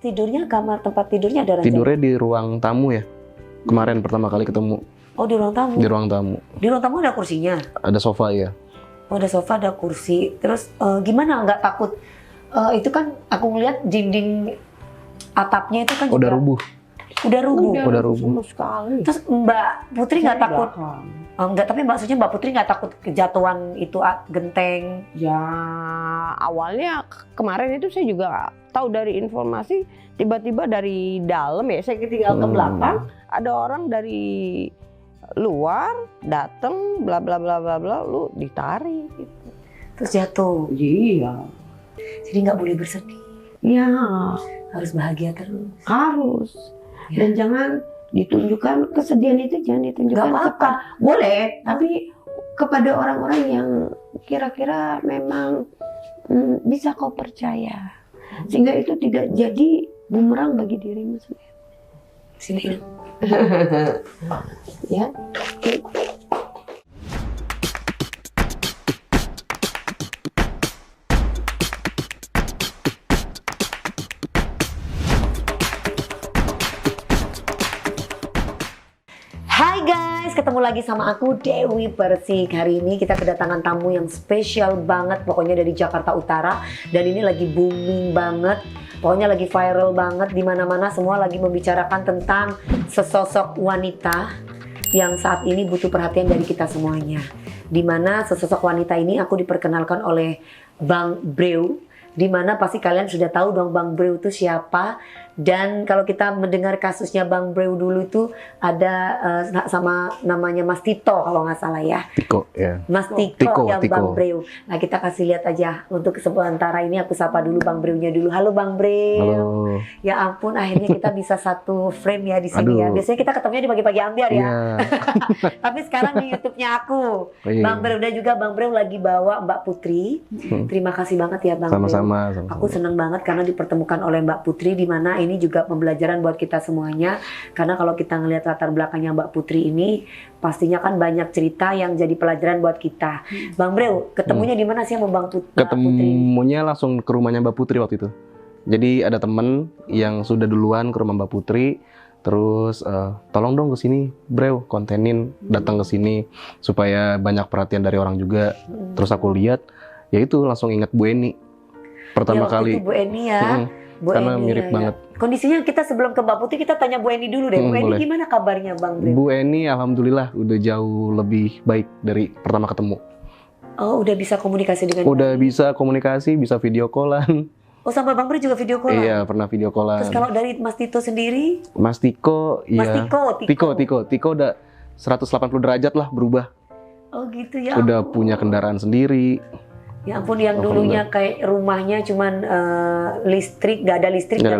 tidurnya, kamar tempat tidurnya ada ranjang? Tidurnya di ruang tamu ya. Kemarin pertama kali ketemu. Oh, di ruang tamu? Di ruang tamu. Di ruang tamu ada kursinya? Ada sofa ya. Oh, ada sofa, ada kursi. Terus gimana, nggak takut? Itu kan aku ngeliat dinding atapnya itu kan Udah juga rubuh. Udah rubuh. Udah rubuh. Sama sekali. Terus Mbak Putri nggak Saya takut? belakang. Enggak, tapi maksudnya Mbak Putri nggak takut kejatuhan itu genteng? Ya awalnya kemarin itu saya juga tahu dari informasi, tiba-tiba dari dalam ya, saya tinggal ke belakang, ada orang dari luar datang, bla bla bla bla bla, lu ditarik gitu. Terus jatuh. Iya. Jadi nggak boleh bersedih. Ya Harus bahagia terus. harus. Ya. Dan jangan ditunjukkan kesedihan itu, jangan ditunjukkan Nggak apa-apa. boleh, tapi kepada orang-orang yang kira-kira memang bisa kau percaya, sehingga itu tidak jadi bumerang bagi dirimu sendiri. Sini. Ya. Hai guys, ketemu lagi sama aku Dewi Persik. Hari ini kita kedatangan tamu yang spesial banget, pokoknya dari Jakarta Utara, dan ini lagi booming banget. Pokoknya lagi viral banget, di mana-mana semua lagi membicarakan tentang sesosok wanita yang saat ini butuh perhatian dari kita semuanya. Di mana sesosok wanita ini aku diperkenalkan oleh Bang Breu, di mana pasti kalian sudah tahu dong Bang Breu itu siapa. Dan kalau kita mendengar kasusnya Bang Breu dulu itu ada sama namanya Mas Tito kalau nggak salah ya. Tiko ya. Mas Tiko yang Bang Breu. Nah, kita kasih lihat aja untuk sementara ini, aku sapa dulu Bang Breu-nya dulu. Halo Bang Breu. Halo. Ya ampun, akhirnya kita bisa satu frame ya di sini ya. Aduh. Biasanya kita ketemunya di pagi-pagi ambiar ya. Iya. Tapi sekarang di YouTube-nya aku. Oh, iya. Bang Breu, dan juga Bang Breu lagi bawa Mbak Putri. Terima kasih banget ya Bang Breu. Sama-sama. Aku senang banget karena dipertemukan oleh Mbak Putri, di mana ini juga pembelajaran buat kita semuanya. Karena kalau kita ngelihat latar belakangnya Mbak Putri ini, pastinya kan banyak cerita yang jadi pelajaran buat kita. Bang Breu, ketemunya di mana sih sama Mbak Putri? Ketemunya langsung ke rumahnya Mbak Putri waktu itu. Jadi ada temen yang sudah duluan ke rumah Mbak Putri, terus tolong dong ke sini, Breu, kontenin, datang ke sini supaya banyak perhatian dari orang juga. Terus aku lihat, ya itu langsung ingat Bu Eni pertama waktu kali. itu Bu Eni ya. Bu Karena Eni, mirip ya, banget. Ya. Kondisinya kita sebelum ke Mbak Putri, kita tanya Bu Eni dulu deh. Bu Eni Boleh. gimana kabarnya Bang Breu? Bu Eni alhamdulillah udah jauh lebih baik dari pertama ketemu. Oh, udah bisa komunikasi dengan Udah bisa komunikasi, bisa video callan. Oh, sama Bang Breu juga video call? Iya, pernah video callan. Terus kalau dari Mas Tito sendiri? Mas Tiko, Mas iya. Tiko udah 180 derajat lah berubah. Oh gitu ya. Udah punya kendaraan sendiri. Ya ampun, yang dulunya kayak rumahnya cuman listrik, nggak ada listrik, nggak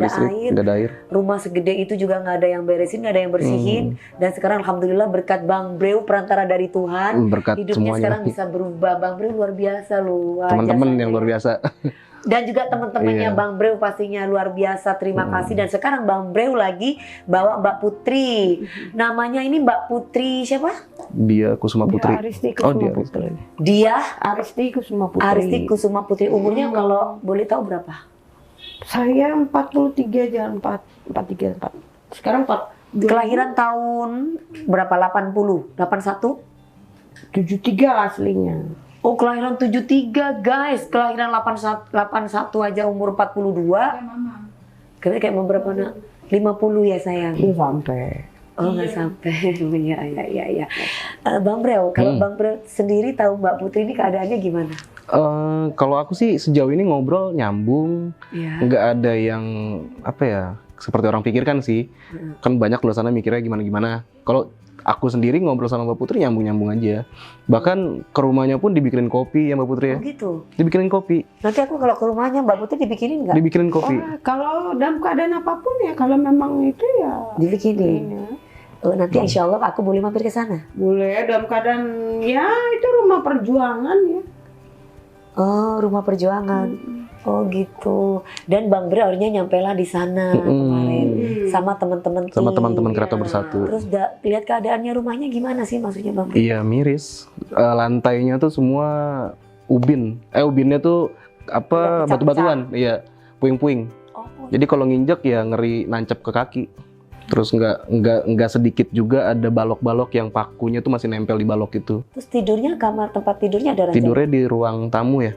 ada air. Rumah segede itu juga nggak ada yang beresin, nggak ada yang bersihin. Dan sekarang alhamdulillah berkat Bang Breu, perantara dari Tuhan, berkat hidupnya semuanya. sekarang bisa berubah. Bang Breu luar biasa loh. Teman-teman yang luar biasa. Dan juga teman-temannya Iya. Bang Breu pastinya luar biasa, terima kasih. Dan sekarang Bang Breu lagi bawa Mbak Putri. Namanya ini Mbak Putri siapa? Dia Kusuma Putri. Aristi Oh, Kusuma dia Putri. Dia Aristi Kusuma Putri. Aristi Kusuma Putri. Umurnya kalau boleh tahu berapa? Saya 43 jalan 43. Sekarang 4. Kelahiran tahun berapa? 80? 81? 73 aslinya. Oh, kelahiran 73 guys. Kelahiran 81 aja umur 42. Kayak mau berapa nak? 50 ya sayang? Itu sampai. Oh, nggak sampai. Ya. Bang Breu, kalau Bang Breu sendiri tahu Mbak Putri ini keadaannya gimana? Kalau aku sih sejauh ini ngobrol nyambung, Ya. nggak ada yang apa ya seperti orang pikirkan sih. Kan banyak luar sana mikirnya gimana. Kalau aku sendiri ngobrol sama Mbak Putri nyambung aja. Bahkan ke rumahnya pun dibikinin kopi ya Mbak Putri ya. Oh gitu. Dibikinin kopi. Nanti aku kalau ke rumahnya Mbak Putri dibikinin nggak? Dibikinin kopi. Oh, kalau dalam keadaan apapun ya, kalau memang itu ya Dibikinin. ya. Oh, nanti insya Allah aku boleh mampir ke sana. Boleh dalam keadaan ya itu rumah perjuangan ya. Oh, rumah perjuangan. Oh gitu. Dan Bang Breu akhirnya nyampe lah di sana kemarin sama teman-teman. Sama teman-teman Kereta Iya. Bersatu. Terus lihat keadaannya rumahnya gimana sih maksudnya Bang Breu? Iya miris. Lantainya tuh semua ubin. Ubinnya tuh apa Udah pecah-pecah. batu-batuan. Iya, puing-puing. Oh Jadi kalau nginjek ya ngeri nancep ke kaki. Terus nggak sedikit juga ada balok-balok yang pakunya tuh masih nempel di balok itu. Terus tidurnya, kamar tempat tidurnya ada ranjang? Tidurnya di ruang tamu ya.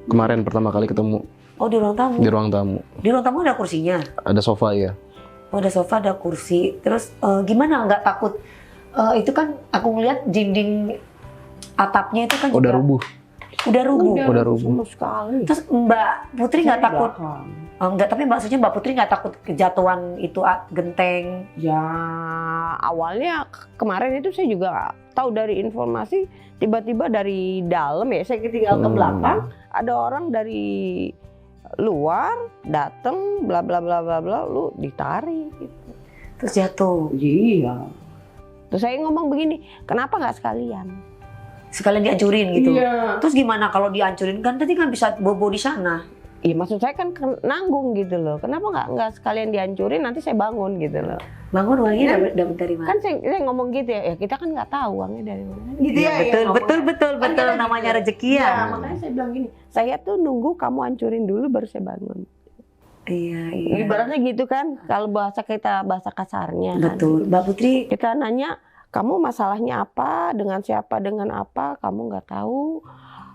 Kemarin pertama kali ketemu Oh, di ruang tamu? di ruang tamu. Di ruang tamu ada kursinya? Ada sofa ya. Oh, ada sofa, ada kursi. Terus gimana, nggak takut? Itu kan aku ngeliat dinding atapnya itu kan Udah juga rubuh. udah rubuh. Udah rubuh. Sama sekali. Terus Mbak Putri nggak Saya takut? belakang. Enggak, tapi maksudnya Mbak Putri nggak takut kejatuhan itu genteng? Ya awalnya kemarin itu saya juga tahu dari informasi, tiba-tiba dari dalam ya, saya tinggal ke belakang, ada orang dari luar datang, bla bla bla bla bla, lu ditarik gitu. Terus jatuh? Iya. Terus saya ngomong begini, kenapa nggak sekalian? Sekalian dihancurin gitu? Iya. Terus gimana kalau dihancurin? Kan tadi kan bisa bobo di sana. Iya, maksud saya kan nanggung gitu loh. Kenapa nggak sekalian dihancurin, nanti saya bangun gitu loh. Bangun uangnya Kan- dapat dari mana? Kan saya ngomong gitu ya, kita kan nggak tahu uangnya dari mana. Gitu Iya, betul, Kan kita namanya gitu. rezeki Iya, ya. makanya saya bilang gini, saya tuh nunggu kamu hancurin dulu baru saya bangun. Iya, iya. Ibaratnya gitu kan, kalau bahasa kasarnya kan. Betul, Mbak Putri. Kita nanya, kamu masalahnya apa, dengan siapa, dengan apa, kamu nggak tahu.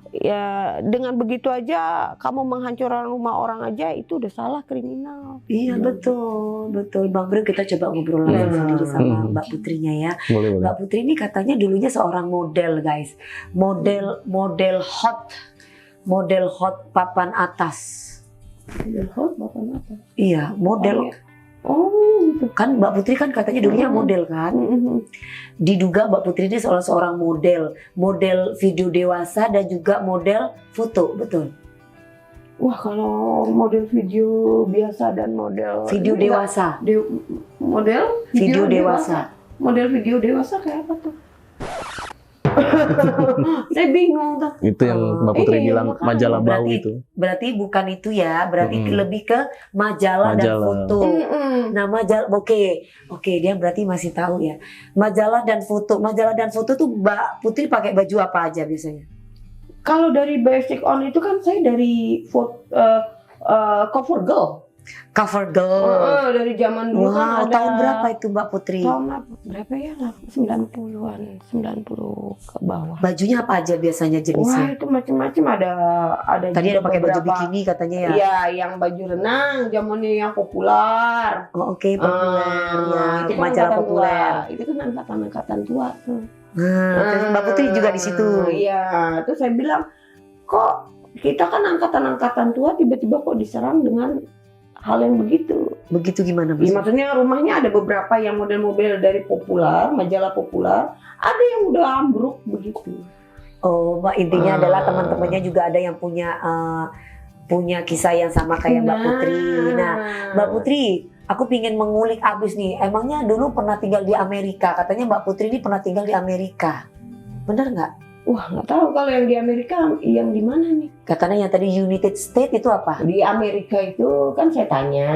Ya dengan begitu aja, kamu menghancurkan rumah orang aja, itu udah salah, kriminal. Iya, betul. Bang Bro, kita coba ngobrol langsung sendiri sama Mbak Putrinya ya. Boleh. Mbak Putri ini katanya dulunya seorang model, guys. Model hot papan atas. Iya, model. Oh, gitu. Kan Mbak Putri kan katanya dulunya model kan. Diduga Mbak Putri ini seorang model video dewasa dan juga model foto, betul? Wah, kalau model video biasa dan model Video dewasa. model Video dewasa. Model video dewasa kayak apa tuh? Saya bingung tuh. Itu yang Mbak Putri Iya, bilang makanya. majalah bau Berarti- itu. Berarti bukan itu ya, berarti lebih ke majalah dan Majalah. foto. Nah, majalah, oke, dia berarti masih tahu ya. Majalah dan foto tuh Mbak Putri pakai baju apa aja biasanya? Kalau dari Basic On itu kan saya dari cover girl. Cover girl. Dari zaman dulu Wah, kan ada. tahun berapa itu Mbak Putri? Tahun berapa ya? 90-an, 90 ke bawah. Bajunya apa aja biasanya Wah, jenisnya? itu macam-macam, ada Tadi ada pakai baju beberapa- bikini katanya ya? Iya, yang baju renang zamannya yang populer. Oh, oke, populer ya, Itu kan majalah angkatan populer. tua. Itu kan angkatan tua tuh. Nah, terus Mbak Putri juga di situ. Iya, terus saya bilang, kok kita kan angkatan-angkatan tua tiba-tiba kok diserang dengan hal yang begitu. Begitu gimana Ya, maksudnya? maksudnya rumahnya ada beberapa yang model-model dari populer, majalah populer, ada yang udah ambruk begitu. Oh, Mbak, intinya adalah teman-temannya juga ada yang punya kisah yang sama kayak Mbak Putri. Nah, Mbak Putri, aku pingin mengulik abis nih. Emangnya dulu pernah tinggal di Amerika? Katanya Mbak Putri ini pernah tinggal di Amerika. Bener nggak? Wah, nggak tahu kalau yang di Amerika, yang di mana nih? Katanya yang tadi United States itu apa? Di Amerika itu kan saya tanya,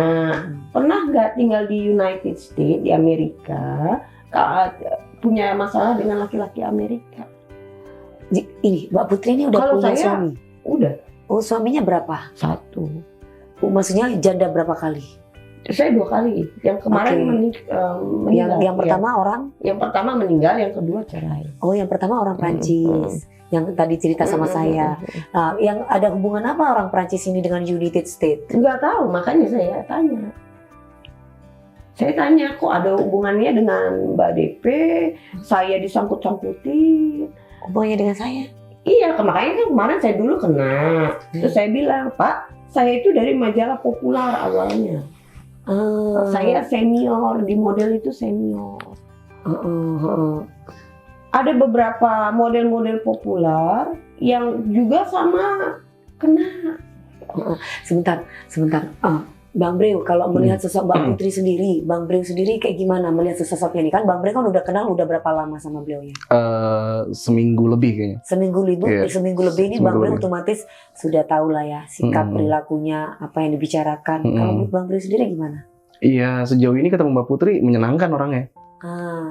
pernah nggak tinggal di United States, di Amerika, punya masalah dengan laki-laki Amerika? Ini Mbak Putri ini udah Kalau punya saya- suami. Udah, Oh, suaminya berapa? 1. Maksudnya janda berapa kali? Saya 2 kali. Yang kemarin Oke. meninggal. Yang pertama orang? Yang pertama meninggal, yang kedua cerai. Oh, yang pertama orang Prancis. Yang tadi cerita sama saya. Nah, yang ada hubungan apa orang Prancis ini dengan United States? Nggak tahu, makanya saya tanya. Saya tanya, kok ada hubungannya dengan Mbak DP? Saya disangkut-sangkutin. Hubungannya dengan saya? Iya, makanya kan kemarin saya dulu kena. Terus saya bilang, Pak, saya itu dari majalah populer awalnya. Saya senior, di model itu senior. Ada beberapa model-model populer yang juga sama kena. Sebentar. Bang Breu, kalau melihat sosok Mbak Putri sendiri, Bang Breu sendiri kayak gimana melihat sosoknya ini? Kan Bang Breu kan udah kenal udah berapa lama sama beliaunya? Seminggu lebih kayaknya. Seminggu Iya. lebih ini Bang Seminggu Breu lebih. otomatis sudah tahu lah ya sikap perilakunya, apa yang dibicarakan. Kalau menurut Bang Breu sendiri gimana? Iya, sejauh ini ketemu Mbak Putri menyenangkan orangnya.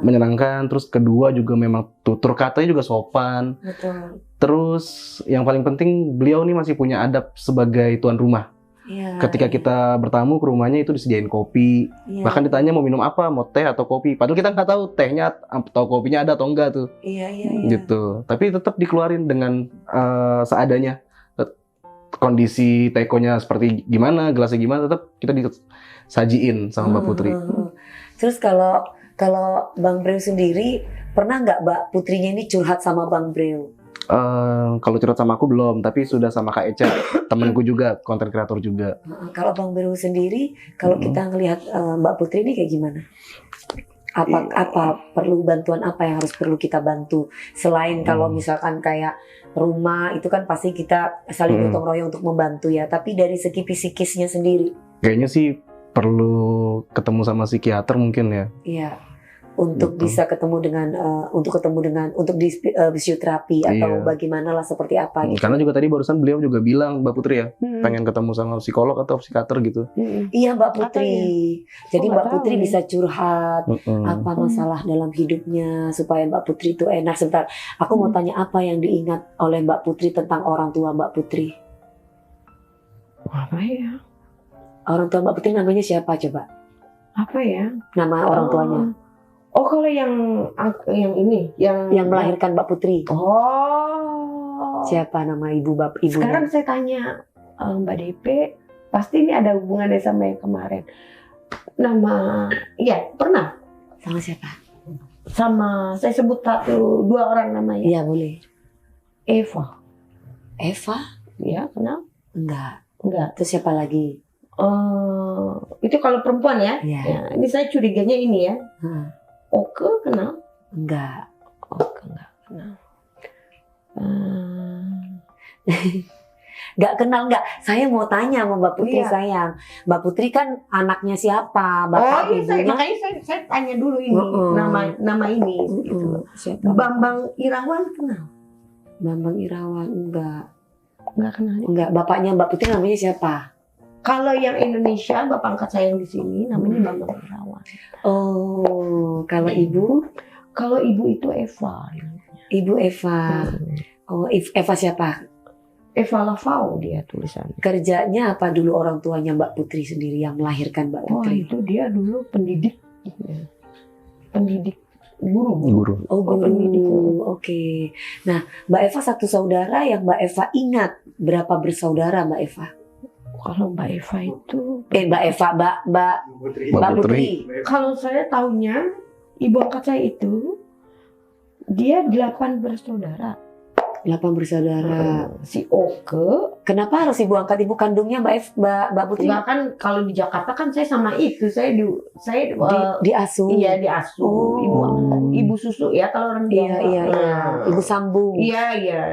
Menyenangkan, terus kedua juga memang tutur katanya juga sopan. Betul. Terus yang paling penting beliau nih masih punya adab sebagai tuan rumah. Iya. Ketika kita bertamu ke rumahnya itu disediain kopi. Iya. Bahkan ditanya mau minum apa, mau teh atau kopi. Padahal kita nggak tahu tehnya atau kopinya ada atau enggak tuh. Iya, iya, iya. Gitu. Tapi tetap dikeluarin dengan seadanya. Kondisi tekonya seperti gimana, gelasnya gimana, tetap kita disajiin sama Mbak Putri. Terus kalau Bang Breu sendiri pernah nggak Mbak Putrinya ini curhat sama Bang Breu? Kalau curhat sama aku belum, tapi sudah sama Kak Eca, temanku juga, konten kreator juga. Kalau Bang Breu sendiri, kalau kita ngelihat Mbak Putri ini kayak gimana? Apa perlu bantuan apa yang harus perlu kita bantu? Selain kalau misalkan kayak rumah itu kan pasti kita saling gotong royong untuk membantu ya. Tapi dari segi psikisnya sendiri, Kayaknya sih perlu ketemu sama psikiater mungkin ya. iya. Untuk Gitu. bisa ketemu dengan untuk di fisioterapi atau Iya. bagaimana lah seperti apa gitu. Karena juga tadi barusan beliau juga bilang Mbak Putri ya, pengen ketemu sama psikolog atau psikiater gitu. Iya Mbak Putri. Jadi Oh, Mbak nggak Putri tahu bisa curhat Mm-mm. apa masalah dalam hidupnya supaya Mbak Putri itu enak. Sebentar, aku mau tanya apa yang diingat oleh Mbak Putri tentang orang tua Mbak Putri. Apa ya? Orang tua Mbak Putri namanya siapa coba? Apa ya? Nama orang tuanya Oh, kalau yang ini, yang melahirkan Mbak Putri. Oh. Siapa nama ibunya? Sekarang saya tanya Mbak DP, pasti ini ada hubungannya sama yang kemarin. Nama, iya pernah. Sama siapa? Sama, saya sebut dua orang namanya. Iya boleh. Eva, Eva? ya kenal? Enggak. Enggak. Terus siapa lagi? Itu kalau perempuan ya. Iya. Ya, ini saya curiganya ini ya. Hah, Oke kenal? enggak. Oke enggak kenal. Nggak kenal nggak? Saya mau tanya sama Mbak Putri Iya. sayang. Mbak Putri kan anaknya siapa? Oh Bapak iya, ibunya? makanya saya tanya dulu ini nama ini. Gitu. Siapa? Bambang Irawan kenal? Bambang Irawan enggak. Enggak kenal. Enggak, bapaknya Mbak Putri namanya siapa? Kalau yang Indonesia, bapak angkat saya yang di sini namanya Bambang Irawan. Oh, kalau ibu? Kalau ibu itu Eva. Ibu Eva. Oh, Eva siapa? Eva Lavau dia tulisannya. Kerjanya apa dulu orang tuanya Mbak Putri sendiri yang melahirkan Mbak Oh Putri? itu dia dulu pendidik. Pendidik guru. Guru. Oh, pendidik. guru. Oke. Nah, Mbak Eva satu saudara yang Mbak Eva ingat berapa bersaudara Mbak Eva? Kalau Mbak Eva itu, Mbak Eva, Mbak Putri. kalau saya tahunya ibu angkat saya itu dia 8 bersaudara. 8 bersaudara. Si Oke, Kenapa harus ibu angkat ibu kandungnya Mbak Putri? bahkan kalau di Jakarta kan saya sama itu saya Diasuh. iya diasuh Oh. ibu susu ya kalau orang Iya, Jawa. iya. Nah, Ibu sambung. iya iya.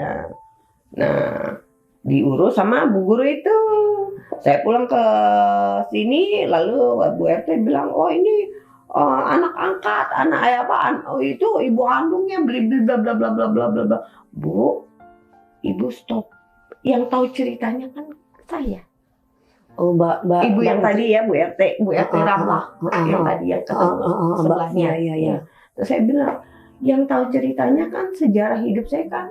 Nah diurus sama bu guru itu. Saya pulang ke sini lalu Bu RT bilang oh ini anak angkat anak oh itu ibu kandungnya bla bla bla bla bla bla bla. Bu, ibu stop. Yang tahu ceritanya kan saya. Oh, Mbak Ibu yang Mbak tadi ya Bu RT Ramlah yang tadi yang ketemu sebelahnya. Iya, iya. Terus saya bilang, yang tahu ceritanya kan sejarah hidup saya kan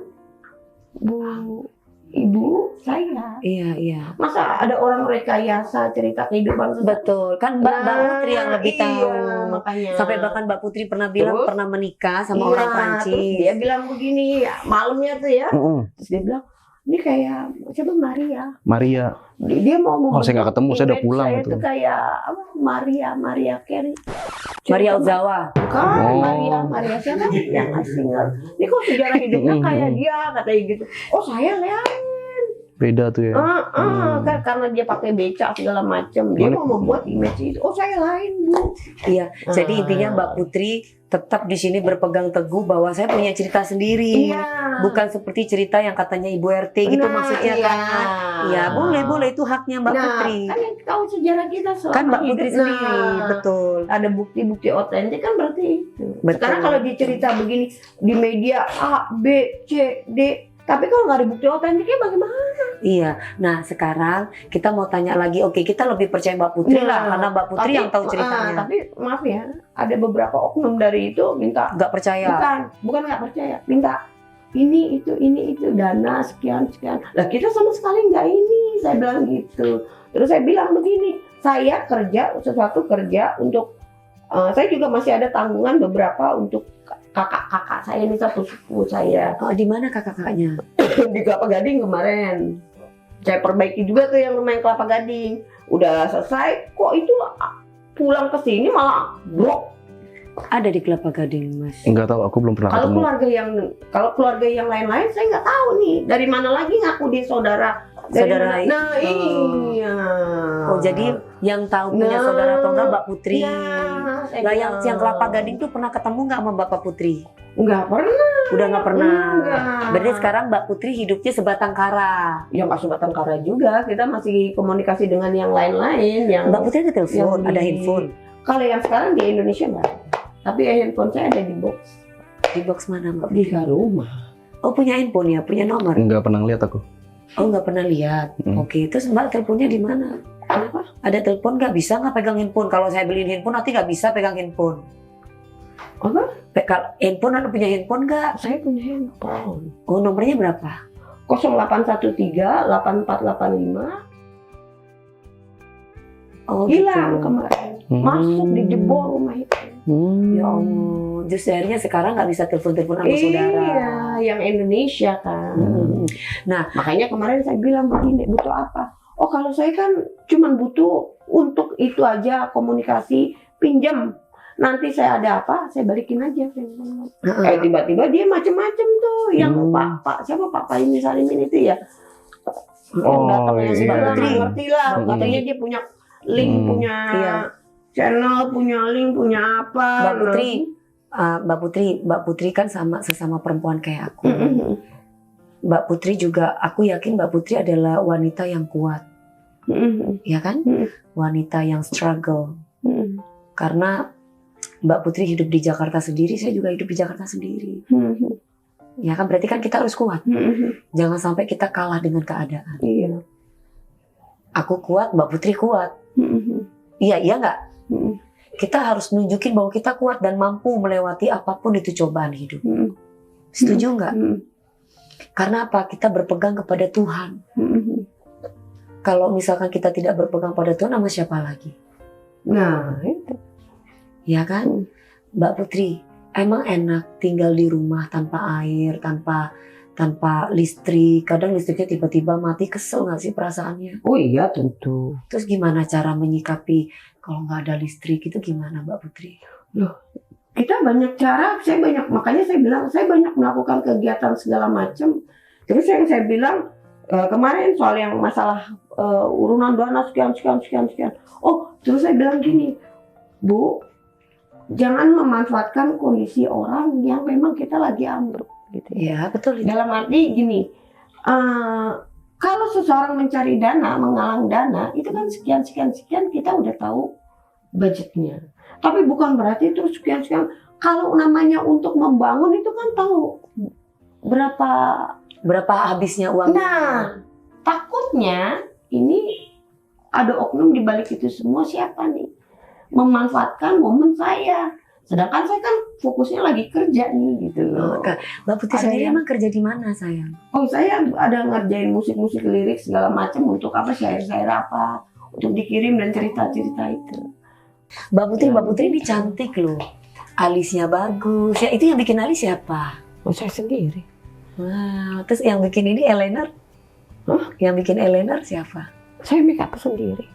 ibu saya. Iya, iya. Masa ada orang rekayasa cerita kehidupan Betul. Kan Mbak Putri yang lebih tahu. Makanya. Sampai bahkan Mbak Putri pernah bilang Terus? pernah menikah sama Iya, orang terus Prancis. dia bilang begini, malamnya tuh ya. Terus dia bilang, ini kayak coba Maria. Maria. Dia mau Oh, saya nggak ketemu, saya udah image pulang saya itu. tuh kayak apa? Maria Carey. Maria Ozawa. Bukan, Oh. Maria siapa? Yang singer. Ini kok sejarah hidupnya kayak dia katanya gitu. Oh saya lihat. Beda tuh ya. Kan karena dia pakai beca segala macam. Dia Mana- mau membuat image itu. Oh saya lain bu. Iya. Jadi intinya Mbak Putri tetap di sini berpegang teguh bahwa saya punya cerita sendiri. Iya. Bukan seperti cerita yang katanya Ibu RT gitu Nah, maksudnya iya. kan. Iya, boleh itu haknya Mbak Nah, Putri. kan yang tahu sejarah kita selama Kan Mbak Putri hidup. sendiri, Nah, betul. ada bukti-bukti otentik kan berarti itu. Betul. Sekarang kalau dia cerita begini di media A, B, C, D, tapi kalau nggak ada bukti otentiknya bagaimana? Iya. Nah, sekarang kita mau tanya lagi. Oke, kita lebih percaya Mbak Putri lah Nah, karena Mbak Putri yang tahu ceritanya. Tapi maaf ya, ada beberapa oknum dari itu minta Nggak percaya. bukan nggak percaya, minta ini itu dana sekian. Lah kita sama sekali nggak ini, saya bilang gitu. Terus saya bilang begini, saya kerja untuk saya juga masih ada tanggungan beberapa untuk kakak-kakak saya ini, satu suku saya. Oh, di mana kakak-kakaknya? Di Kelapa Gading kemarin. Saya perbaiki juga tuh yang lumayan Kelapa Gading. Udah selesai, kok itu pulang ke sini malah blok. Ada di Kelapa Gading, Mas. Enggak tahu, aku belum pernah Kalau ketemu. keluarga yang lain-lain saya nggak tahu nih dari mana lagi ngaku dia saudara. Saudara. Nah iya. Oh, jadi yang tahu punya Nah, saudara atau enggak Mbak Putri. Nah, saya Lah yang bilang. Kelapa Gading tuh pernah ketemu nggak sama Bapak Putri? Nggak pernah. Udah nggak pernah. Enggak. Berarti sekarang Mbak Putri hidupnya sebatang kara. Ya nggak Subatan Kara juga, kita masih komunikasi dengan yang lain-lain. Yang Mbak Putri ada telepon, yang ada di- handphone. Kalau yang sekarang di Indonesia nggak. Tapi handphone saya ada di box Di box mana Mbak? di rumah. Oh, punya handphone ya, punya nomor. Enggak pernah lihat aku. Oh, nggak pernah lihat. Hmm. Oke, terus Mbak teleponnya di mana? Kenapa? Ada telepon nggak, bisa nggak pegang handphone? Kalau saya beliin handphone nanti nggak bisa pegang handphone. Apa? Kalau handphone, Anda punya handphone nggak? Saya punya handphone. Oh, nomornya berapa? 0813 8485 Oh, hilang gitu. kemarin. Masuk dijebol rumah itu. Ya Allah, justru akhirnya sekarang nggak bisa telepon-telepon sama saudara. Iya, yang Indonesia kan. Hmm. Makanya kemarin saya bilang begini, butuh apa? Oh kalau saya kan cuman butuh untuk itu aja, komunikasi, pinjam. Nanti saya ada apa, saya balikin aja. Tiba-tiba dia macem-macem tuh, yang Pak ini Salimin itu ya. Oh, Datang yang iya. Mbak Putri, Hmm. ngerti lah. Hmm. Katanya dia punya link, punya Iya. channel, punya link, punya apa. Mbak Putri kan sesama perempuan kayak aku. Mm-mm. Mbak Putri juga, aku yakin Mbak Putri adalah wanita yang kuat, Mm-mm. ya kan? Mm. Wanita yang struggle. Mm-mm. Karena Mbak Putri hidup di Jakarta sendiri, saya juga hidup di Jakarta sendiri. Mm-mm. Ya kan, berarti kan kita harus kuat. Mm-mm. Jangan sampai kita kalah dengan keadaan. Iya. Aku kuat, Mbak Putri kuat. Mm-mm. Iya nggak? Mm-mm. Kita harus nunjukin bahwa kita kuat dan mampu melewati apapun itu cobaan hidup. Mm-mm. Setuju nggak? Mm-mm. Karena apa? Kita berpegang kepada Tuhan. Mm-mm. Kalau misalkan kita tidak berpegang pada Tuhan, sama siapa lagi? Nah, itu. Ya kan? Hmm. Mbak Putri, emang enak tinggal di rumah tanpa air, tanpa listrik. Kadang listriknya tiba-tiba mati, kesel nggak sih perasaannya? Oh iya tentu. Terus gimana cara menyikapi kalau nggak ada listrik itu gimana Mbak Putri? Kita banyak cara, makanya saya bilang saya banyak melakukan kegiatan segala macam. Terus yang saya bilang kemarin soal yang masalah urunan dana sekian. Oh, terus saya bilang gini, Bu, jangan memanfaatkan kondisi orang yang memang kita lagi ambruk gitu ya. Ya betul. Dalam arti gini, kalau seseorang mencari dana, menggalang dana, itu kan sekian kita udah tahu budgetnya. Tapi bukan berarti terus sekian. Kalau namanya untuk membangun itu kan tahu berapa. Habisnya uang? Nah, takutnya ini ada oknum di balik itu semua, siapa nih? Memanfaatkan momen saya. Sedangkan saya kan fokusnya lagi kerja nih gitu loh. Mbak Putri Ada sendiri yang- emang kerja di mana sayang? Oh saya ada ngerjain musik lirik segala macam untuk apa, syair-syair apa, untuk dikirim dan cerita-cerita itu. Mbak Putri ini cantik loh. Alisnya bagus. Ya itu yang bikin alis siapa? Oh saya sendiri. Wow. Terus yang bikin ini eyeliner? Yang bikin eyeliner siapa? Saya make up sendiri.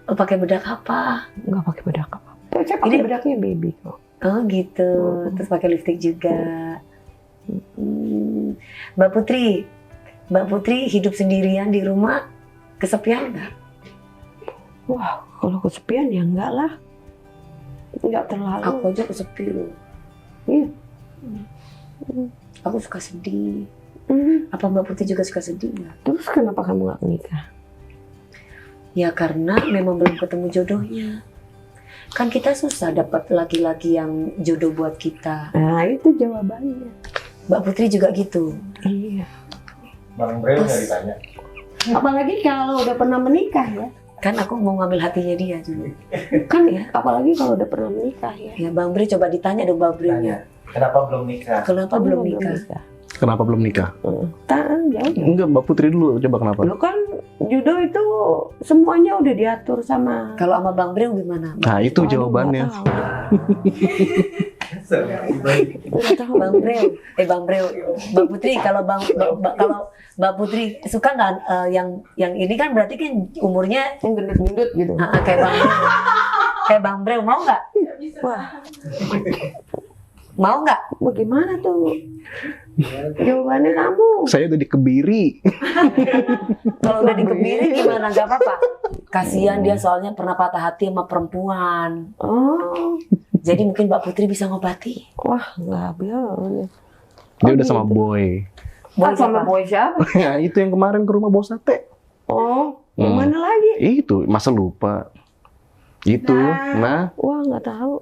Oh, pakai bedak apa? Nggak pakai bedak apa. Saya pakai Ini- bedaknya baby kok. Oh gitu. Terus pakai lipstick juga. Mbak Putri hidup sendirian di rumah, kesepian nggak? Wah kalau kesepian ya enggak lah. Enggak terlalu. Aku aja kesepi loh. Iya. Aku suka sedih. Mhm. Apa Mbak Putri juga suka sedih nggak? Terus kenapa kamu nggak menikah? Ya karena memang belum ketemu jodohnya. Kan kita susah dapat laki-laki yang jodoh buat kita. Nah itu jawabannya. Mbak Putri juga gitu. Iya. Bang Breo nggak ditanya. Apalagi kalau udah pernah menikah ya. Kan aku mau ngambil hatinya dia dulu. Kan Ya. apalagi kalau udah pernah menikah ya. Ya Bang Bre coba ditanya dong Bang Bre. Tanya, kenapa belum nikah? Kenapa belum nikah? Kenapa belum nikah? Tahan jauh. Enggak, Mbak Putri dulu. Coba kenapa? Lo kan judo itu semuanya udah diatur sama. Kalau sama Bang Breu gimana? Nah, itu Waduh, jawabannya. nggak tahu. Nggak tahu. Bang Breu, Bang Breu, Mbak Putri, kalau kalau Mbak Putri suka nggak yang ini kan berarti kan umurnya Yang gendut-gendut gitu. kayak Bang Breu, kayak Bang Breu mau nggak? Wah, Mau nggak? bagaimana tuh? Jawabannya kamu. Saya udah dikebiri. Kalau udah dikebiri gimana? Gak apa-apa. Kasihan dia soalnya pernah patah hati sama perempuan. Oh, Jadi mungkin Mbak Putri bisa ngobati. wah nggak bilang. Dia udah gitu. sama boy. Boy Sama siapa? boy siapa? Ya, itu yang kemarin ke rumah bos sate. Oh, yang Hmm. mana lagi? Itu, masa lupa. Itu, nah, Wah nggak tahu.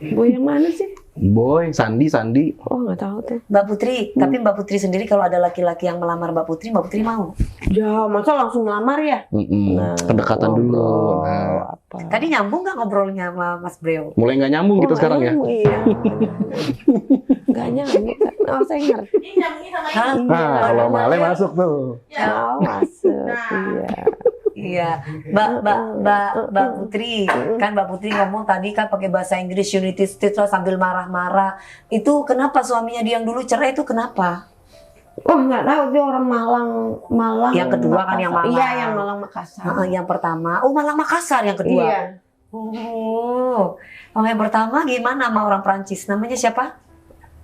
Boy yang mana sih? boy, Sandi. Wah nggak tahu tuh. Mbak Putri, tapi Mbak Putri sendiri kalau ada laki-laki yang melamar Mbak Putri mau? Ya masa langsung melamar ya? Mm-mm. Kedekatan dulu. ngobrol, Nah, apa? Tadi nyambung nggak ngobrolnya sama Mas Breu? mulai nggak nyambung kita Oh, sekarang ya. nyambung, Iya. Nggak nyambung. Oh saya ngerti. Hah? Nah, kalau Male masuk tuh. Oh masuk. Iya. Iya, Mbak Putri, kan Mbak Putri ngomong tadi kan pakai bahasa Inggris United States lah sambil marah-marah. Itu kenapa suaminya dia yang dulu cerai itu kenapa? Wah nggak tahu dia orang Malang. Yang kedua kan yang Makassar. Malang. Iya yang Malang Makassar. Yang pertama, Malang Makassar yang kedua. Iya. Yang pertama gimana sama orang Prancis? Namanya siapa?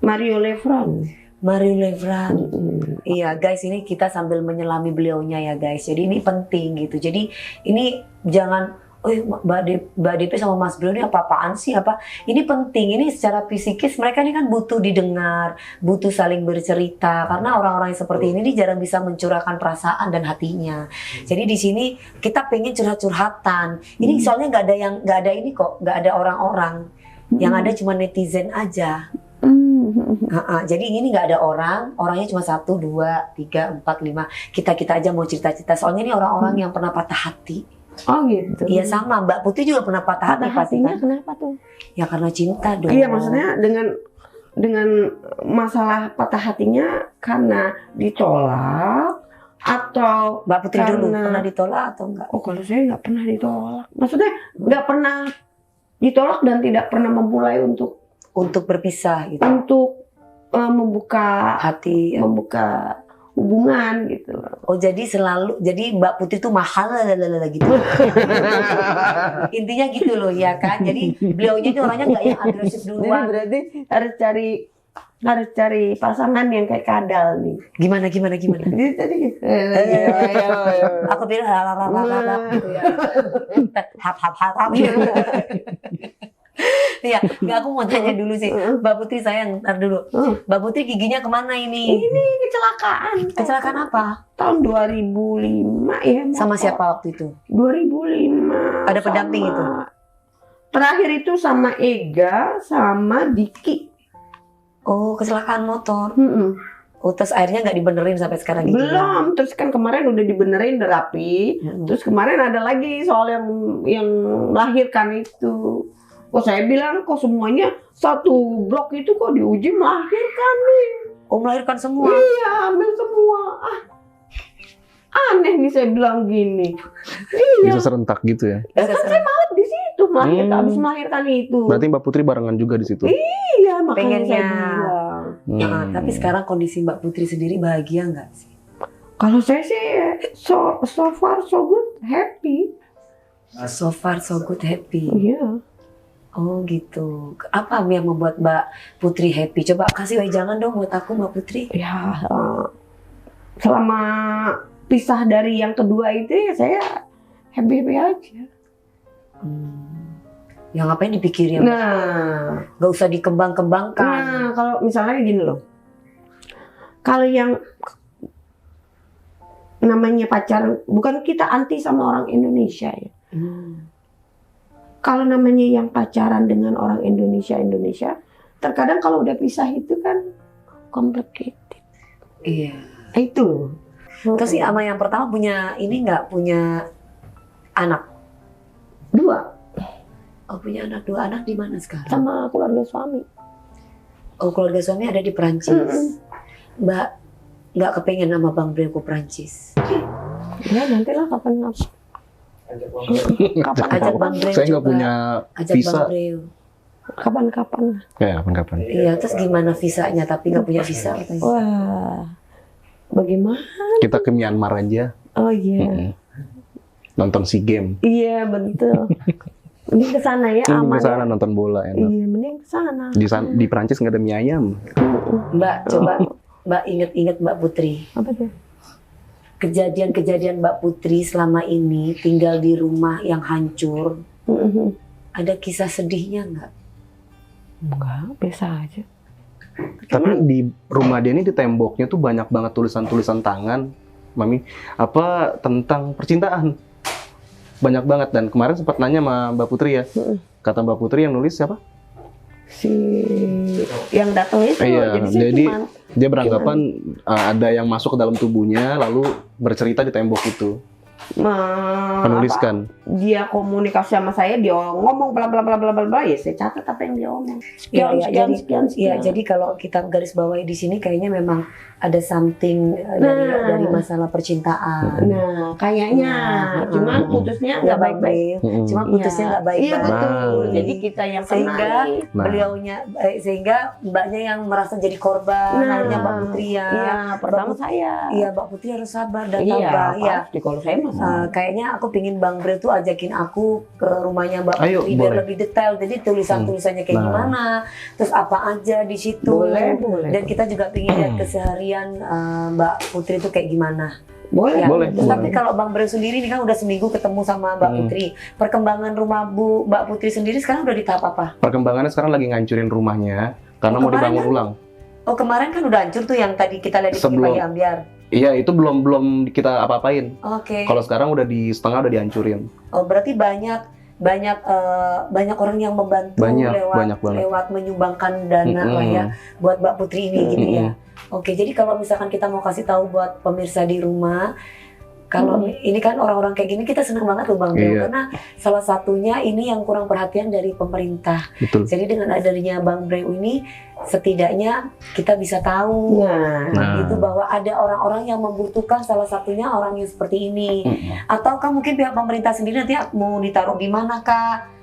Mario Lefron. Mario Levran. Mm-mm. Iya guys, ini kita sambil menyelami beliaunya ya guys. Jadi ini penting gitu. Jadi ini jangan, Mbak DP sama Mas Bro ini apa-apaan sih apa? Ini penting. Ini secara psikis mereka ini kan butuh didengar, butuh saling bercerita. Karena orang-orang yang seperti ini jarang bisa mencurahkan perasaan dan hatinya. Jadi di sini kita pengen curhat-curhatan. Ini soalnya nggak ada ini kok, nggak ada orang-orang. Yang ada cuma netizen aja. Jadi ini nggak ada orangnya cuma 1, 2, 3, 4, 5. Kita aja mau cerita-cerita. Soalnya ini orang-orang yang pernah patah hati. Oh gitu. Iya sama, Mbak Putri juga pernah patah hati. Patah pasti hatinya kan? kenapa tuh? Ya karena cinta dong. Iya maksudnya dengan masalah patah hatinya karena ditolak atau Mbak Putri dulu karena- pernah ditolak atau enggak? oh kalau saya nggak pernah ditolak. Maksudnya nggak pernah ditolak dan tidak pernah memulai untuk Untuk berpisah gitu. membuka Hati. Ya. membuka hubungan gitu. Oh jadi Mbak Putri tuh mahal gitu. Intinya gitu loh ya kan. Jadi beliaunya itu orangnya nggak yang agresif Jadi duluan. berarti harus cari pasangan yang kayak kadal nih. Gimana? Jadi tadi Aku bilang hap gitu ya. Hap gitu. Iya, nggak aku mau tanya dulu sih, Mbak Putri sayang, ntar dulu. Mbak Putri giginya kemana ini? Ini kecelakaan. Kecelakaan apa? Tahun 2005 ya. Sama motor. siapa waktu itu? 2005. Ada pendamping sama- itu? Terakhir itu sama Ega sama Diki. Oh, kecelakaan motor. Mm-mm. Oh, terus akhirnya nggak dibenerin sampai sekarang gitu? Belum, terus kan kemarin udah dibenerin, udah rapi. Terus kemarin ada lagi soal yang melahirkan itu. Kok saya bilang kok semuanya satu blok itu kok diuji melahirkan nih. Oh, melahirkan semua? Iya, ambil semua. Aneh nih saya bilang gini. Iya, Bisa serentak gitu ya. Bisa kan saya malah di situ melahirkan, habis melahirkan itu. Berarti Mbak Putri barengan juga di situ. Iya, makanya Pengennya. saya bilang. Nah, tapi sekarang kondisi Mbak Putri sendiri bahagia nggak sih? Kalau saya sih so far so good, happy. So far so good, happy. Iya. Oh gitu. Apa yang membuat Mbak Putri happy? Coba kasih wejangan dong buat aku Mbak Putri. Ya, selama pisah dari yang kedua itu ya saya happy aja. Ya ngapain dipikirin? Nah, Gak usah dikembang-kembangkan. kalau misalnya gini loh. Kalau yang namanya pacaran, bukan kita anti sama orang Indonesia ya. Kalau namanya yang pacaran dengan orang Indonesia, terkadang kalau udah pisah itu kan complicated. Iya. Itu. Terus sih sama yang pertama punya ini nggak punya anak? 2 Oh punya anak, 2 anak di mana sekarang? sama keluarga suami. Oh keluarga suami ada di Perancis. Mbak nggak kepengen sama Bang Breu ke Perancis? Ya nantilah kapan Ajak Bang Breo. Ajak Bang Breo Saya nggak coba. punya Ajak visa. Bang Breo. kapan. Ya, kapan-kapan. Iya, terus gimana visanya? Tapi nggak punya visa katanya. Wah, bagaimana? Kita ke Myanmar aja. Oh iya, Mm-mm. Nonton SEA Games. iya betul. Mending ke sana ya, Ini aman. di sana Ya. nonton bola enak. Iya, mending ke sana. Di Prancis nggak ada mie ayam. Mbak, coba Mbak inget-inget Mbak Putri. Apa tuh? Kejadian-kejadian Mbak Putri selama ini tinggal di rumah yang hancur. Ada kisah sedihnya nggak? Enggak, biasa aja. Tapi di rumah dia ini di temboknya tuh banyak banget tulisan-tulisan tangan, Mami, apa tentang percintaan. Banyak banget, dan kemarin sempat nanya sama Mbak Putri ya. Kata Mbak Putri yang nulis siapa? Si yang datang itu, Iya, jadi saya jadi cuman dia beranggapan ada yang masuk ke dalam tubuhnya lalu bercerita di tembok itu, menuliskan. dia komunikasi sama saya, dia ngomong bla bla bla bla bla bla, ya saya catat apa yang dia omong. Sekian. Iya, jadi kalau kita garis bawahi di sini kayaknya memang ada something dari masalah percintaan. Nah, kayaknya, cuman putusnya nggak baik-baik. Cuma putusnya nggak baik-baik. Iya betul. Nah. Jadi kita yang Sehingga kena. Nah. beliaunya sehingga mbaknya yang merasa jadi korban, akhirnya Mbak Putri ya. Iya, pertama saya. Iya, Mbak Putri harus sabar dan Iya, tabah. Iya. pasti kalau saya mah. Kayaknya aku pingin Bang Bril tuh ajakin aku ke rumahnya Mbak Ayo, Putri biar boleh. lebih detail. Jadi tulisan-tulisannya kayak Nah. gimana, terus apa aja di situ. Boleh. Dan kita juga pingin lihat keseharian Mbak Putri itu kayak gimana. Boleh. Ya. Boleh. Tapi kalau Bang Bril sendiri ini kan udah seminggu ketemu sama Mbak Putri. Perkembangan rumah Mbak Putri sendiri sekarang udah di tahap apa? Perkembangannya sekarang lagi ngancurin rumahnya karena Oh, mau kemarin dibangun kan? ulang. Oh, kemarin kan udah hancur tuh yang tadi kita lihat di Sebelum. Pagi Ambiar. Iya, itu belum kita apa-apain. Oke. Kalau sekarang udah di setengah udah dihancurin. Oh, berarti banyak orang yang membantu Banyak banget. lewat menyumbangkan dana lah ya buat Mbak Putri ini gitu ya. Oke, jadi kalau misalkan kita mau kasih tahu buat pemirsa di rumah, kalau ini kan orang-orang kayak gini kita senang banget loh Bang Bril, Iya. karena salah satunya ini yang kurang perhatian dari pemerintah. Betul. Jadi dengan adanya Bang Bril ini setidaknya kita bisa tahu Nah. gitu bahwa ada orang-orang yang membutuhkan, salah satunya orang yang seperti ini. Ataukah mungkin pihak pemerintah sendiri nanti mau ditaruh di mana Kak?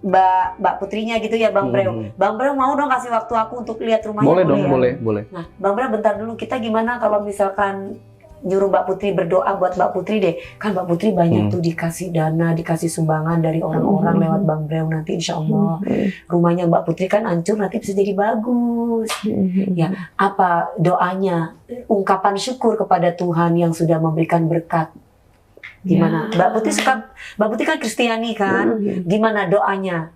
Mbak Putrinya gitu ya Bang Bril. Bang Bril mau dong kasih waktu aku untuk lihat rumahnya. Boleh dong, ya? boleh. Nah, Bang Bril bentar dulu, kita gimana kalau misalkan nyuruh Mbak Putri berdoa buat Mbak Putri deh. Kan Mbak Putri banyak tuh dikasih dana, dikasih sumbangan dari orang-orang lewat Bang Bril. Nanti insya Allah rumahnya Mbak Putri kan hancur, nanti bisa jadi bagus. Ya, apa doanya? Ungkapan syukur kepada Tuhan yang sudah memberikan berkat. Gimana? Mbak Putri kan Kristiani kan? Gimana doanya?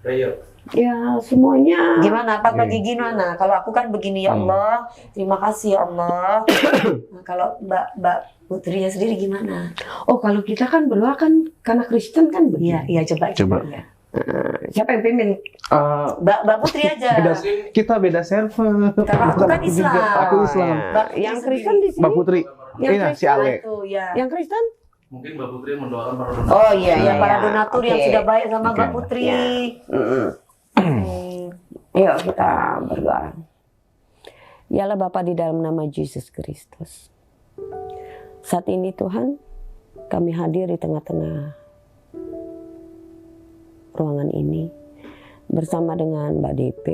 Breo. Ya semuanya. Gimana? Apa bagi gimana? Kalau aku kan begini, ya Allah, terima kasih ya Allah. Nah, kalau Mbak Putrinya sendiri gimana? Oh kalau kita kan berdoa kan karena Kristen kan begini. Iya coba. Coba. Siapa yang pimpin? Mbak Putri aja. Kita beda server. Karena aku kan Islam. Aku Islam. Mbak Putri Yang sendiri. Kristen di sini. Mbak Putri. Yang Ini si Ale. Itu ya. Yang Kristen? Mungkin Mbak Putri mendoakan para donatur. Oh iya Ya, para donatur yang Oke. sudah baik sama Mbak Oke. Putri. Yuk kita berdoa. Yalah Bapa di dalam nama Yesus Kristus. Saat ini Tuhan, kami hadir di tengah-tengah ruangan ini bersama dengan Mbak DP.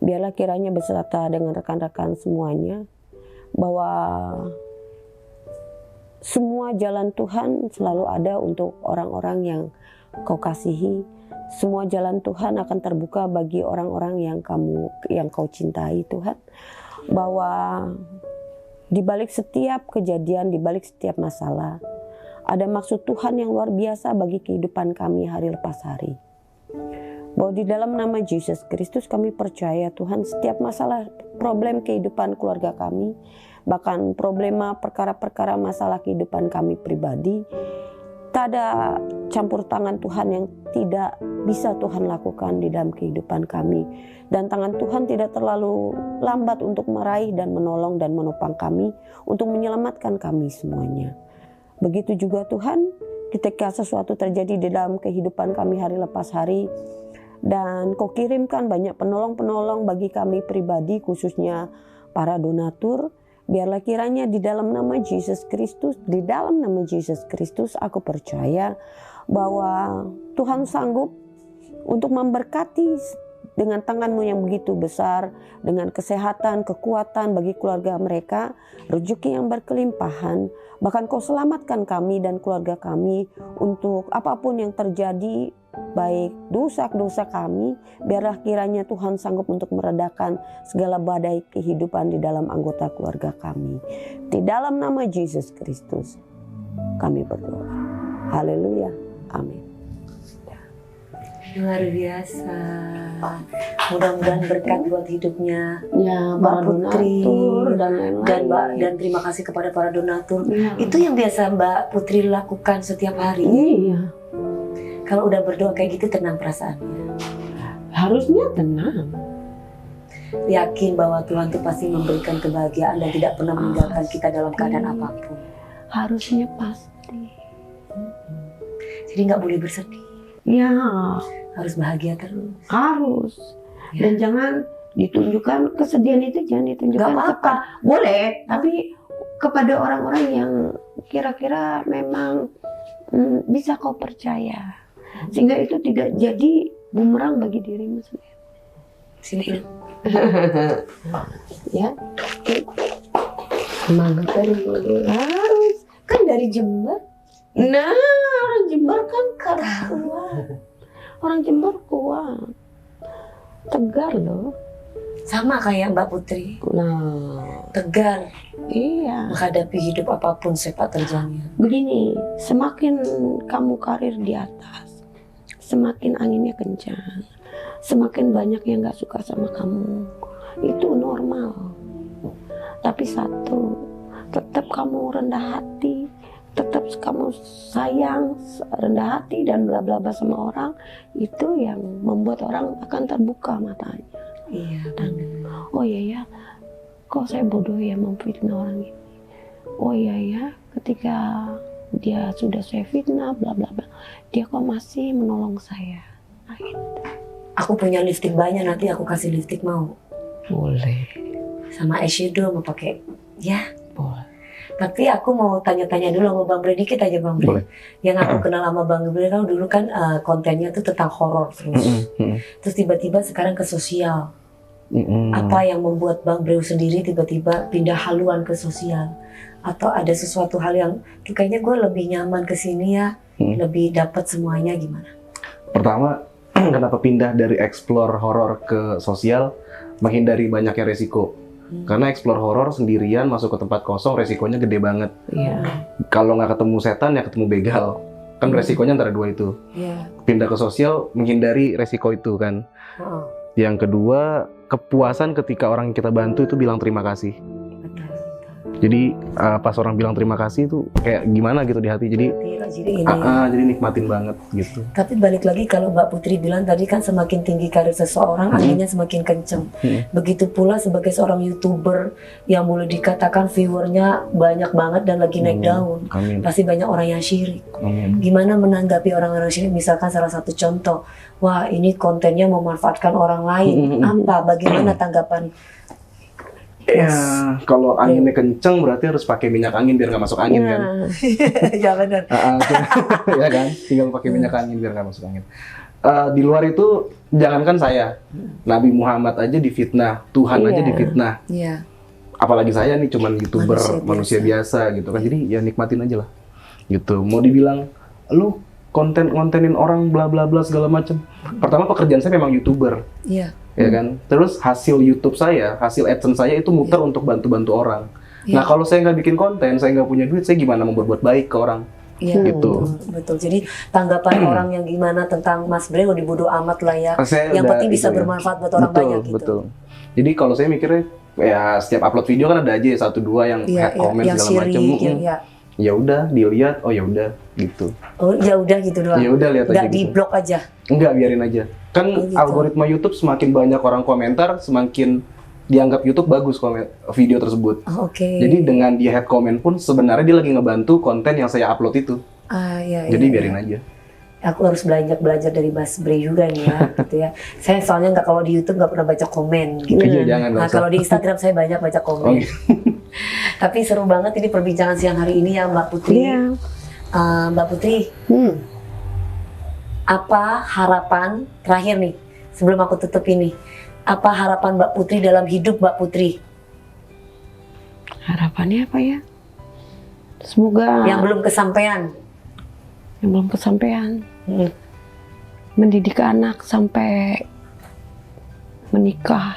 Biarlah kiranya beserta dengan rekan-rekan semuanya bahwa semua jalan Tuhan selalu ada untuk orang-orang yang Kau kasihi. Semua jalan Tuhan akan terbuka bagi orang-orang yang Kau cintai Tuhan. Bahwa di balik setiap kejadian, di balik setiap masalah, ada maksud Tuhan yang luar biasa bagi kehidupan kami hari lepas hari. Bahwa di dalam nama Yesus Kristus kami percaya Tuhan setiap masalah problem kehidupan keluarga kami, bahkan problema perkara-perkara masalah kehidupan kami pribadi, tak ada campur tangan Tuhan yang tidak bisa Tuhan lakukan di dalam kehidupan kami. Dan tangan Tuhan tidak terlalu lambat untuk meraih dan menolong dan menopang kami untuk menyelamatkan kami semuanya. Begitu juga Tuhan, ketika sesuatu terjadi di dalam kehidupan kami hari lepas hari, dan Kau kirimkan banyak penolong-penolong bagi kami pribadi, khususnya para donatur, Biarlah kiranya di dalam nama Yesus Kristus, aku percaya bahwa Tuhan sanggup untuk memberkati dengan tangan-Mu yang begitu besar, dengan kesehatan, kekuatan bagi keluarga mereka, rezeki yang berkelimpahan. Bahkan Kau selamatkan kami dan keluarga kami untuk apapun yang terjadi, baik dosa-dosa kami, biarlah kiranya Tuhan sanggup untuk meredakan segala badai kehidupan di dalam anggota keluarga kami. Di dalam nama Yesus Kristus kami berdoa. Haleluya. Amin. Luar biasa. Mudah-mudahan berkat buat hidupnya Ya, Mbak para Putri donatur dan lain-lain. dan terima kasih kepada para donatur. Ya. Itu yang biasa Mbak Putri lakukan setiap hari. Iya, Kalau udah berdoa kayak gitu tenang perasaannya. harusnya tenang. Yakin bahwa Tuhan tuh pasti memberikan kebahagiaan dan tidak pernah meninggalkan kita dalam keadaan apapun. Harusnya pasti. Jadi nggak boleh bersedih. Ya, Harus bahagia terus. harus. Ya. Dan jangan ditunjukkan kesedihan itu, jangan ditunjukkan Nggak apa-apa. boleh, tapi kepada orang-orang yang kira-kira memang bisa kau percaya, sehingga itu tidak jadi bumerang bagi dirimu sendiri. Sini. Ya, Semangat harus kan dari Jember. Nah, orang Jember kan kuat. Orang Jember kuat, tegar loh. sama kayak Mbak Putri. Nah, Tegar iya. menghadapi hidup apapun sepak terjangnya. Begini, semakin kamu karir di atas, semakin anginnya kencang, semakin banyak yang gak suka sama kamu. Itu normal. Tapi satu, tetap kamu rendah hati, tetap kamu sayang, rendah hati dan bla bla bla sama orang, itu yang membuat orang akan terbuka matanya. Iya. Dan oh iya ya, kok saya bodoh ya memfitnah orang ini. Oh iya ya, ketika dia sudah saya fitnah bla bla bla, dia kok masih menolong saya. Nah, itu. Aku punya lipstick banyak, nanti aku kasih lipstick mau. Boleh. Sama eyeshadow mau pakai. Ya. Boleh. Tapi aku mau tanya-tanya dulu sama Bang Bre, dikit aja Bang Bre. Boleh. Yang aku kenal sama Bang Bre kan dulu kan kontennya tuh tentang horor terus. Terus tiba-tiba sekarang ke sosial. Apa yang membuat Bang Bre sendiri tiba-tiba pindah haluan ke sosial? Atau ada sesuatu hal yang kayaknya gue lebih nyaman ke sini ya, lebih dapat semuanya gimana? Pertama, kenapa pindah dari explore horor ke sosial? Menghindari banyaknya resiko. Karena explore horor sendirian masuk ke tempat kosong resikonya gede banget. Iya. Kalau nggak ketemu setan ya ketemu begal. Kan resikonya antara dua itu. Iya. Pindah ke sosial menghindari resiko itu kan. Oh, Yang kedua, kepuasan ketika orang yang kita bantu itu bilang terima kasih. betul. Jadi pas orang bilang terima kasih itu kayak gimana gitu di hati. Jadi Jadi ini. jadi nikmatin banget gitu. Tapi balik lagi kalau Mbak Putri bilang tadi kan semakin tinggi karir seseorang anginnya semakin kenceng. Begitu pula sebagai seorang YouTuber yang boleh dikatakan viewernya banyak banget dan lagi naik daun. Amin. Pasti banyak orang yang syirik. Amin. Gimana menanggapi orang-orang syirik? Misalkan salah satu contoh, wah ini kontennya memanfaatkan orang lain. Apa? Bagaimana tanggapan? Ya, kalau anginnya kenceng berarti harus pakai minyak angin biar nggak masuk angin kan. Ya benar. Ya kan, tinggal pakai minyak angin biar nggak masuk angin. Di luar itu jangankan saya, Nabi Muhammad aja difitnah, Tuhan aja difitnah. Iya. Apalagi saya nih cuman YouTuber manusia biasa gitu kan. Jadi ya nikmatin aja lah. Gitu. Mau dibilang lu kontenin orang bla bla bla segala macam. Pertama pekerjaan saya memang YouTuber. Iya. Ya kan? Terus hasil YouTube saya, hasil AdSense saya itu muter untuk bantu-bantu orang. Iya. Nah kalau saya nggak bikin konten, saya nggak punya duit, saya gimana mau berbuat baik ke orang? Iya, Gitu. betul. Jadi tanggapan orang yang gimana tentang Mas Bre udah bodo amat lah ya. Saya Yang udah penting bisa itu ya. bermanfaat buat orang Betul, banyak gitu. betul. Jadi kalau saya mikirnya ya setiap upload video kan ada aja ya, satu dua yang Iya, head comment yang segala macam. syirik, ya. Ya udah dilihat, oh ya udah gitu. Oh ya udah gitu doang. Ya udah lihat aja Nggak di gitu. blok aja. Enggak, biarin aja. Kan Oh, gitu. algoritma YouTube semakin banyak orang komentar, semakin dianggap YouTube bagus video tersebut. Oh, oke. Jadi dengan dia head comment pun sebenarnya dia lagi ngebantu konten yang saya upload itu. Iya, Jadi iya, biarin iya. aja. Aku harus belajar dari Mas Bre juga nih ya, gitu ya. Saya soalnya nggak, kalau di YouTube nggak pernah baca komen gitu. Iya, jangan, nggak Nah usah. kalau di Instagram saya banyak baca komen. Oh, gitu. Tapi seru banget ini perbincangan siang hari ini ya Mbak Putri. Iya. Mbak Putri, apa harapan terakhir nih sebelum aku tutup ini? Apa harapan Mbak Putri dalam hidup Mbak Putri? Harapannya apa ya? Semoga Yang belum kesampaian. Hmm. Mendidik anak sampai menikah.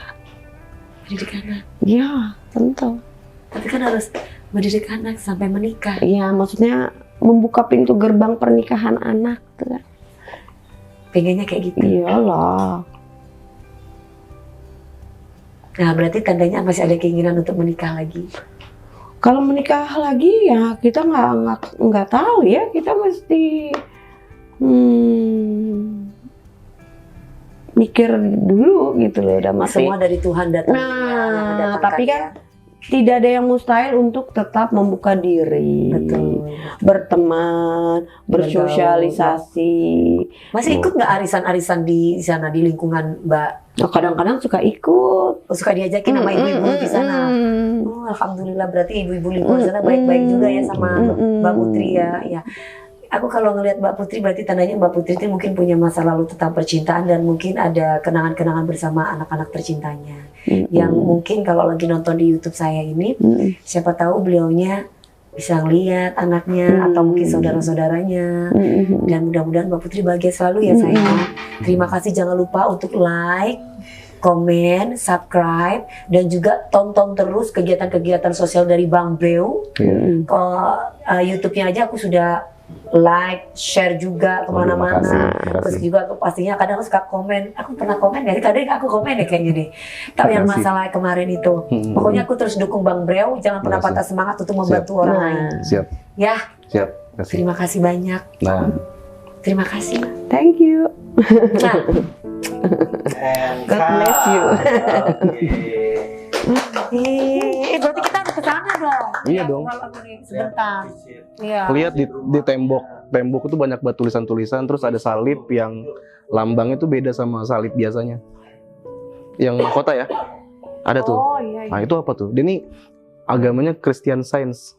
Mendidik anak. Ya, tentu. Tapi kan harus mendidik anak sampai menikah. Ya, maksudnya membuka pintu gerbang pernikahan anak tuh kan. Pengennya kayak gitu. Iyalah. Nah, berarti tandanya masih ada keinginan untuk menikah lagi. Kalau menikah lagi ya kita nggak tahu ya, kita mesti mikir dulu gitu loh, udah masih. Semua dari Tuhan datang. Nah, tapi kan tidak ada yang mustahil untuk tetap membuka diri, Betul. berteman, bersosialisasi. Masih ikut nggak arisan-arisan di sana di lingkungan Mbak? Nah, kadang-kadang suka ikut. Suka diajakin sama ibu-ibu di sana. Oh, alhamdulillah berarti ibu-ibu lingkungan sana baik-baik juga ya sama Mbak Putri ya. Ya. Aku kalau ngelihat Mbak Putri berarti tandanya Mbak Putri itu mungkin punya masa lalu tentang percintaan dan mungkin ada kenangan-kenangan bersama anak-anak tercintanya. Yang mungkin kalau lagi nonton di YouTube saya ini, siapa tahu beliaunya bisa ngeliat anaknya atau mungkin saudara-saudaranya. Dan mudah-mudahan Mbak Putri bahagia selalu ya sayang. Terima kasih, jangan lupa untuk like, komen, subscribe, dan juga tonton terus kegiatan-kegiatan sosial dari Bang Breu. Kalau YouTube-nya aja aku sudah like, share juga kemana-mana. Terima Terus kasih. juga aku pastinya kadang suka komen. Aku pernah komen ya, kadang aku komen ya kayaknya deh. Tapi yang Makasih. masalah kemarin itu, pokoknya aku terus dukung Bang Breu. Jangan pernah Makasih. patah semangat untuk membantu orang lain. Siap, Ya, siap. Kasih. terima kasih banyak. Nah, Terima kasih. Thank you. Nah, God bless you. berarti kita harus ke sana dong. Iya dong. Sebentar. Iya. lihat di tembok itu banyak buat tulisan-tulisan, terus ada salib yang lambangnya tuh beda sama salib biasanya. Yang mahkota ya, ada tuh. Oh iya. Nah itu apa tuh? Dia nih agamanya Christian Science.